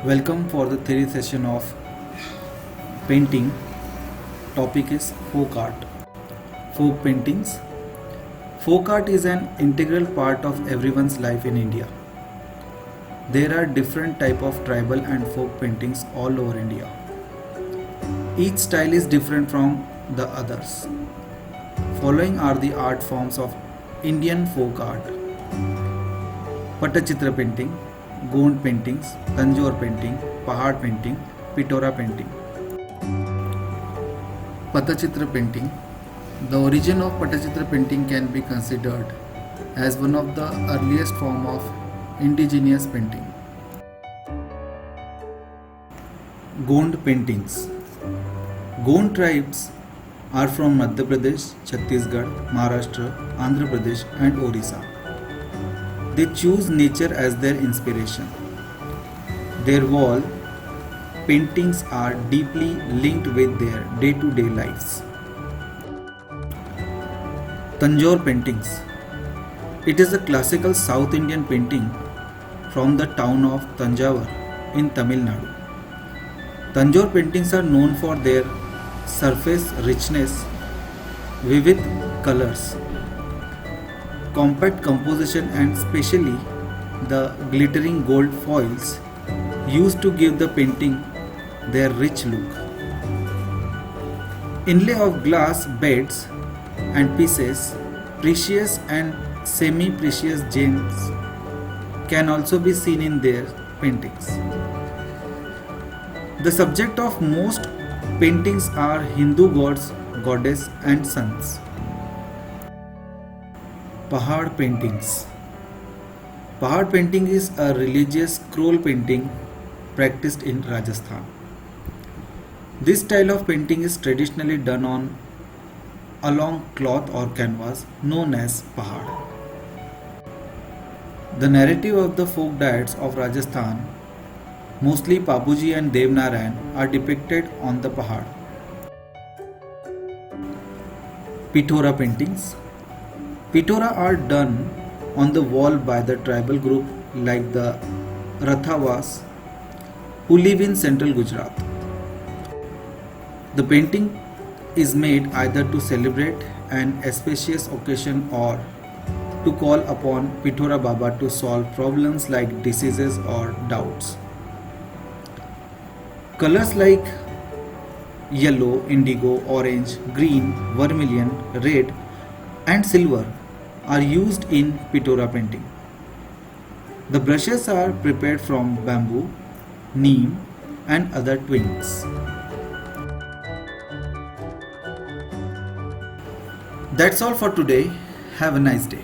Welcome for the theory session of painting. Topic is folk art. Folk paintings. Folk art is an integral part of everyone's life in India. There are different type of tribal and folk paintings all over India. Each style is different from the others. Following are the art forms of Indian folk art: Pattachitra painting, Gond paintings, Tanjore painting, Pahad painting, Pitora painting. Pattachitra painting. The origin of Pattachitra painting can be considered as one of the earliest form of indigenous painting. Gond paintings. Gond tribes are from Madhya Pradesh, Chhattisgarh, Maharashtra, Andhra Pradesh and Orissa. They choose nature as their inspiration. Their wall paintings are deeply linked with their day-to-day lives. Tanjore paintings. It is a classical South Indian painting from the town of Tanjavur in Tamil Nadu. Tanjore paintings are known for their surface richness, vivid colors, compact composition and especially the glittering gold foils used to give the painting their rich look. Inlay of glass beads and pieces, precious and semi-precious gems can also be seen in their paintings. The subject of most paintings are Hindu gods, goddess and sons. Pahad paintings. Pahad painting is a religious scroll painting practiced in Rajasthan. This style of painting is traditionally done on a long cloth or canvas known as pahad. The narrative of the folk deities of Rajasthan, mostly Pabuji and Devnarayan, are depicted on the pahad. Pitora paintings. Pitora are done on the wall by the tribal group like the Rathavas who live in central Gujarat. The painting is made either to celebrate an auspicious occasion or to call upon Pitora Baba to solve problems like diseases or doubts. Colors like yellow, indigo, orange, green, vermilion, red and silver are used in Pitora painting. The brushes are prepared from bamboo, neem and other twigs. That's all for today. Have a nice day.